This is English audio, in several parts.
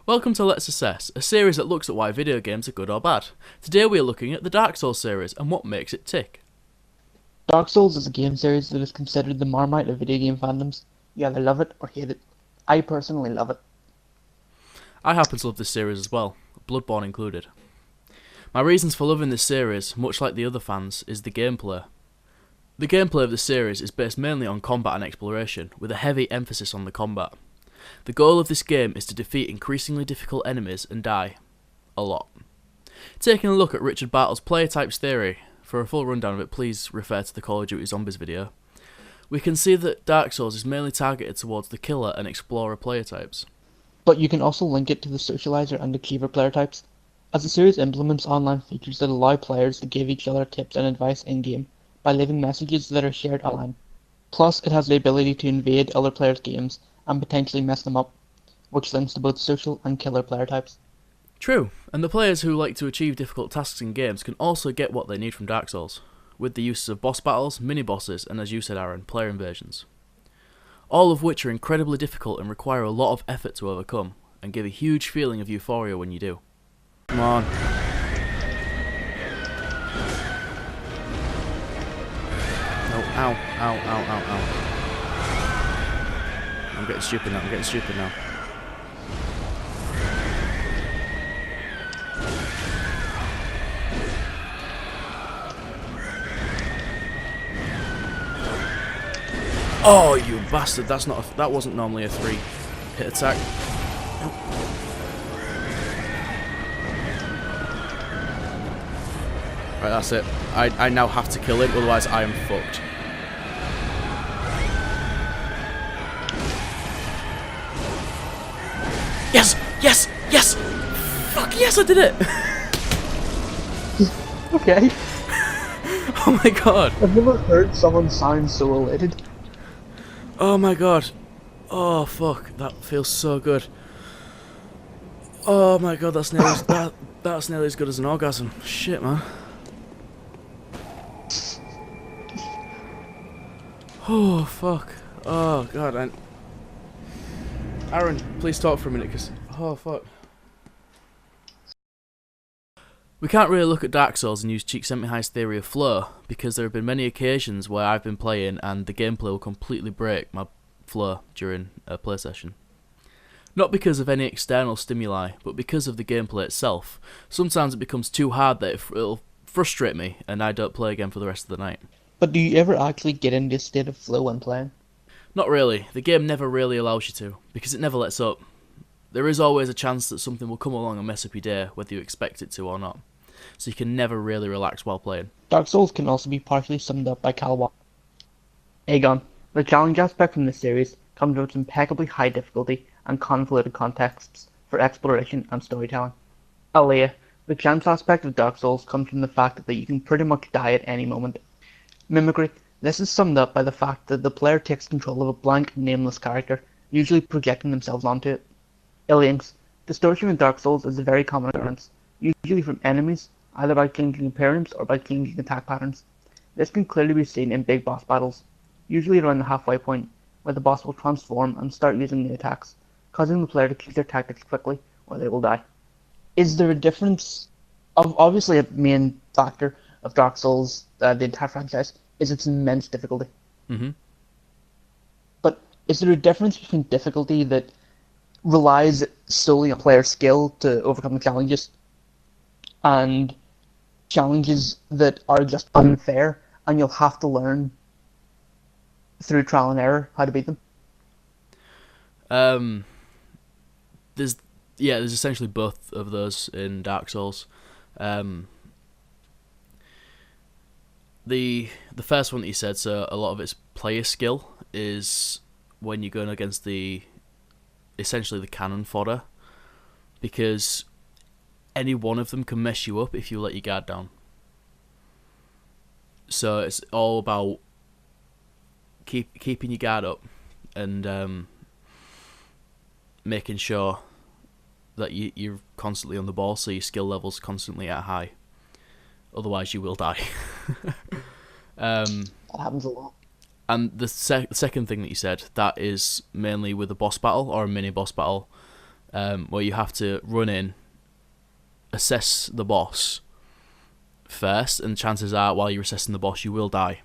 Welcome to Let's Assess, a series that looks at why video games are good or bad. Today we are looking at the Dark Souls series and what makes it tick. Dark Souls is a game series that is considered the Marmite of video game fandoms. You either love it or hate it. I personally love it. I happen to love this series as well, Bloodborne included. My reasons for loving this series, much like the other fans, is the gameplay. The gameplay of the series is based mainly on combat and exploration, with a heavy emphasis on the combat. The goal of this game is to defeat increasingly difficult enemies and die. A lot. Taking a look at Richard Bartle's player types theory, for a full rundown of it please refer to the Call of Duty Zombies video, we can see that Dark Souls is mainly targeted towards the killer and explorer player types. But you can also link it to the socializer and the cleaver player types, as the series implements online features that allow players to give each other tips and advice in-game by leaving messages that are shared online. Plus, it has the ability to invade other players' games and potentially mess them up, which links to both social and killer player types. True, and the players who like to achieve difficult tasks in games can also get what they need from Dark Souls, with the uses of boss battles, mini-bosses, and as you said Aaron, player invasions. All of which are incredibly difficult and require a lot of effort to overcome, and give a huge feeling of euphoria when you do. Come on. Oh, ow, ow, ow, ow, ow. I'm getting stupid now, Oh, you bastard! That wasn't normally a 3-hit attack. Nope. Right, that's it. I now have to kill him, otherwise I am fucked. Yes! Yes! Yes! Fuck yes, I did it! Okay. Oh my god. I've never heard someone sound so elated. Oh my god. Oh fuck, that feels so good. Oh my god, that's nearly as good as an orgasm. Shit, man. Oh fuck. Oh god. Aaron, please talk for a minute, cause oh fuck. We can't really look at Dark Souls and use Cheek Semi-High's theory of flow, because there have been many occasions where I've been playing and the gameplay will completely break my flow during a play session. Not because of any external stimuli, but because of the gameplay itself. Sometimes it becomes too hard that it'll frustrate me and I don't play again for the rest of the night. But do you ever actually get into a state of flow when playing? Not really. The game never really allows you to, because it never lets up. There is always a chance that something will come along and mess up your day, whether you expect it to or not. So you can never really relax while playing. Dark Souls can also be partially summed up by Calwa. Aegon. The challenge aspect from this series comes with its impeccably high difficulty and convoluted contexts for exploration and storytelling. Alea. The chance aspect of Dark Souls comes from the fact that you can pretty much die at any moment. Mimicry. This is summed up by the fact that the player takes control of a blank, nameless character, usually projecting themselves onto it. Aliens. Distortion in Dark Souls is a very common occurrence, usually from enemies, either by changing appearance or by changing attack patterns. This can clearly be seen in big boss battles, usually around the halfway point, where the boss will transform and start using new attacks, causing the player to choose their tactics quickly, or they will die. Is there a difference? Obviously, a main factor of Dark Souls, the entire franchise, is its immense difficulty. Mm-hmm. But is there a difference between difficulty that relies solely on player skill to overcome the challenges, and challenges that are just unfair and you'll have to learn through trial and error how to beat them? There's essentially both of those in Dark Souls. The first one that you said, so a lot of its player skill is when you're going against essentially the cannon fodder, because any one of them can mess you up if you let your guard down. So it's all about keeping your guard up and making sure that you're constantly on the ball, so your skill level's constantly at high. Otherwise you will die. That happens a lot. And the second thing that you said, that is mainly with a boss battle or a mini boss battle. where you have to run in, assess the boss first, and chances are while you're assessing the boss you will die.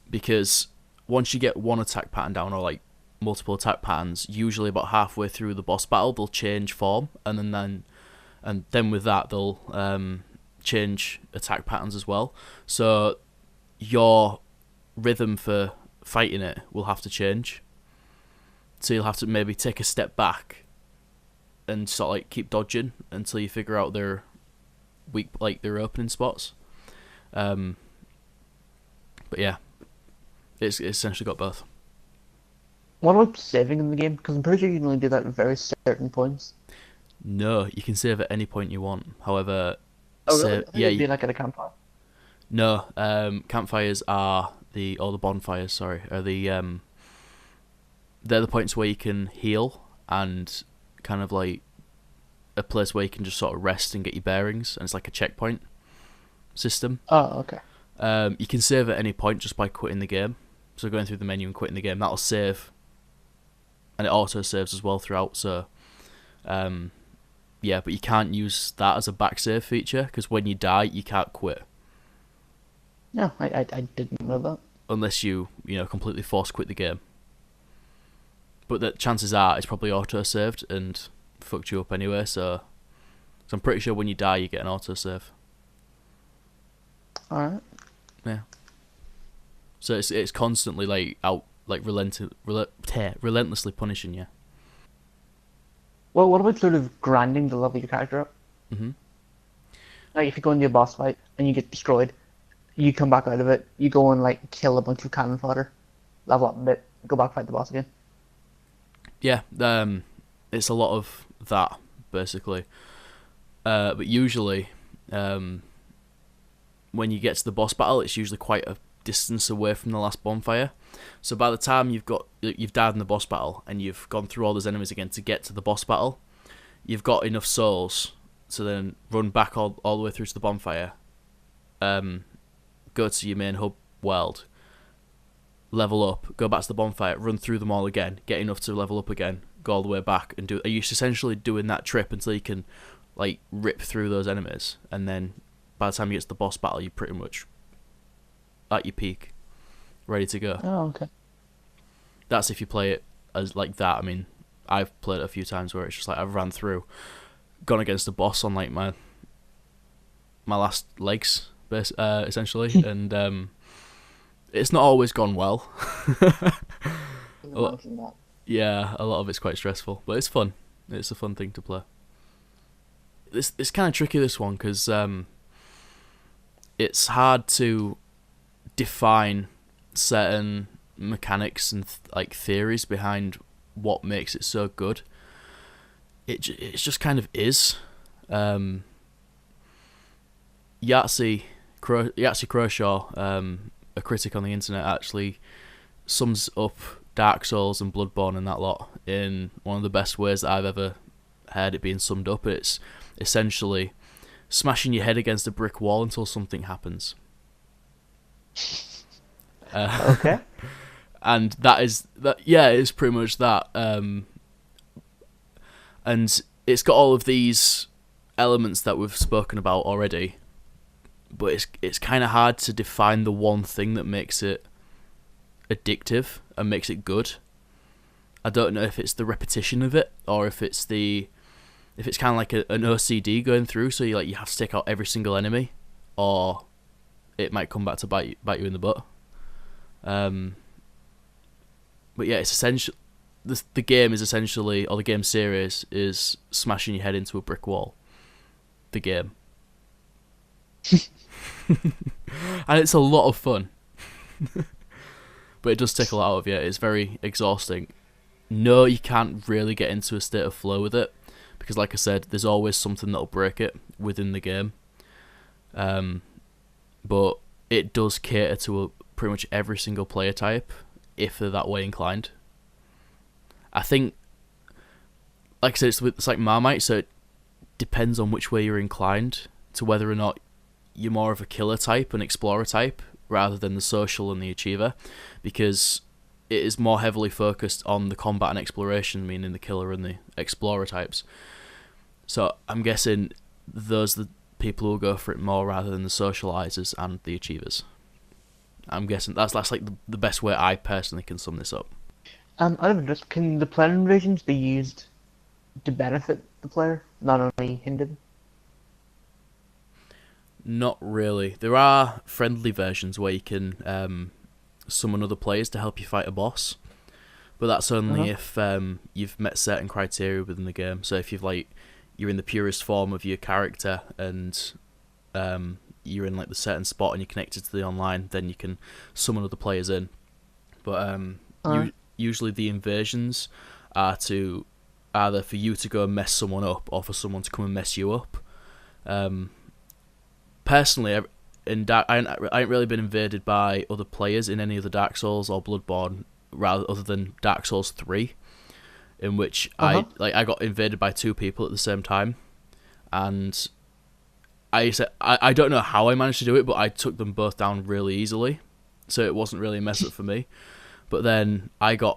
Because once you get one attack pattern down, or like multiple attack patterns, usually about halfway through the boss battle they'll change form, and then with that they'll change attack patterns as well. So your rhythm for fighting it will have to change. So you'll have to maybe take a step back and sort of like keep dodging until you figure out their weak, like their opening spots. But yeah, it's essentially got both. What about saving in the game? Because I'm pretty sure you can only do that at very certain points. No, you can save at any point you want. However, Oh, really? I think yeah, it'd be like at a campfire. no, campfires are the bonfires. Sorry, are they're the points where you can heal and kind of like a place where you can just sort of rest and get your bearings, and it's like a checkpoint system. Oh, okay. You can save at any point just by quitting the game. So going through the menu and quitting the game, that'll save, and it auto saves as well throughout. So, yeah, but you can't use that as a back save feature because when you die, you can't quit No, I didn't know that. unless you completely force quit the game. But the chances are it's probably auto saved and fucked you up anyway. So I'm pretty sure when you die, you get an auto save. All right. Yeah. So it's constantly like relentlessly punishing you. Well, what about sort of grinding to level your character up? Mm-hmm. Like if you go into a boss fight and you get destroyed, you come back out of it, you go and like kill a bunch of cannon fodder, level up a bit, go back fight the boss again. Yeah, it's a lot of that basically. But usually, when you get to the boss battle, it's usually quite a distance away from the last bonfire. So by the time you've died in the boss battle and you've gone through all those enemies again to get to the boss battle, you've got enough souls to then run back all the way through to the bonfire, go to your main hub world, level up, go back to the bonfire, run through them all again, get enough to level up again, go all the way back, and are you essentially doing that trip until you can like rip through those enemies, and then by the time you get to the boss battle, you're pretty much at your peak, ready to go. Oh, okay. That's if you play it as like that. I mean, I've played it a few times where it's just like I've ran through, gone against the boss on like my last legs, essentially, and it's not always gone well. Yeah, a lot of it's quite stressful, but it's fun. It's a fun thing to play. It's kind of tricky, this one, because it's hard to define certain mechanics and like theories behind what makes it so good. It just kind of is. Yahtzee Croshaw, a critic on the internet, actually sums up Dark Souls and Bloodborne and that lot in one of the best ways that I've ever heard it being summed up. It's essentially smashing your head against a brick wall until something happens. Okay. And that is that. Yeah, it's pretty much that. And it's got all of these elements that we've spoken about already, but it's kind of hard to define the one thing that makes it addictive and makes it good. I don't know if it's the repetition of it, or if it's kind of like an OCD going through, so you have to take out every single enemy, or it might come back to bite you in the butt. But yeah, it's essential. The game is essentially, or the game series is smashing your head into a brick wall. The game. And it's a lot of fun. But it does take a lot out of you. It's very exhausting. No, you can't really get into a state of flow with it, because like I said, there's always something that'll break it within the game. But it does cater to pretty much every single player type, if they're that way inclined. I think, like I said, it's like Marmite, so it depends on which way you're inclined to whether or not you're more of a killer type, an explorer type, rather than the social and the achiever, because it is more heavily focused on the combat and exploration, meaning the killer and the explorer types. So I'm guessing those are the people who will go for it more rather than the socializers and the achievers. I'm guessing that's like the best way I personally can sum this up. Out of interest, can the player invasions be used to benefit the player, not only hinder them? Not really. There are friendly versions where you can summon other players to help you fight a boss, but that's only if you've met certain criteria within the game. So if you're in the purest form of your character and you're in like the certain spot and you're connected to the online, then you can summon other players in. But usually the invasions are to either for you to go and mess someone up or for someone to come and mess you up. Personally, I ain't really been invaded by other players in any of the Dark Souls or Bloodborne, rather other than Dark Souls 3, in which I got invaded by 2 people at the same time, and I don't know how I managed to do it, but I took them both down really easily, so it wasn't really a mess up for me. But then I got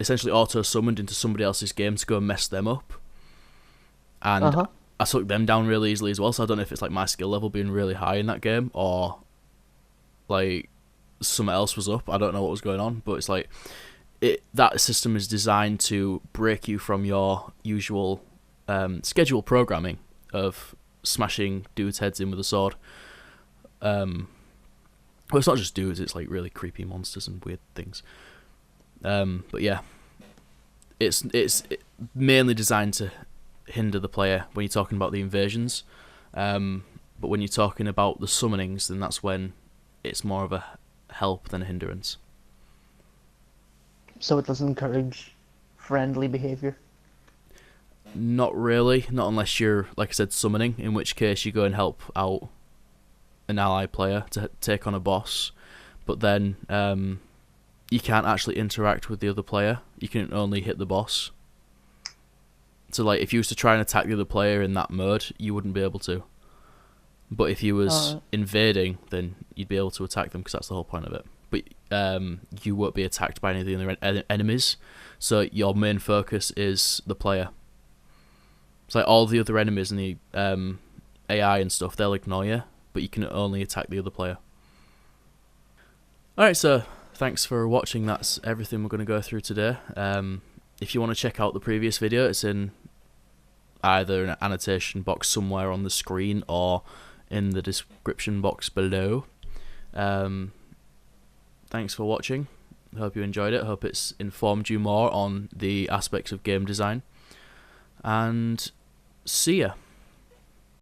essentially auto summoned into somebody else's game to go and mess them up, and I took them down really easily as well. So I don't know if it's like my skill level being really high in that game or like something else was up. I don't know what was going on, but it's like that system is designed to break you from your usual schedule programming of smashing dudes' heads in with a sword. Well, it's not just dudes; it's like really creepy monsters and weird things. But yeah, it's mainly designed to hinder the player when you're talking about the invasions. But when you're talking about the summonings, then that's when it's more of a help than a hindrance. So it doesn't encourage friendly behavior? Not really, not unless you're, like I said, summoning, in which case you go and help out an ally player to take on a boss, but then you can't actually interact with the other player. You can only hit the boss. So like if you was to try and attack the other player in that mode, you wouldn't be able to. But if you was invading, then you'd be able to attack them because that's the whole point of it. But you won't be attacked by any of the other enemies, so your main focus is the player. It's like all the other enemies and the AI and stuff, they'll ignore you, but you can only attack the other player. Alright, so thanks for watching. That's everything we're going to go through today. If you want to check out the previous video, it's in either an annotation box somewhere on the screen or in the description box below. Thanks for watching. I hope you enjoyed it. I hope it's informed you more on the aspects of game design. And see ya.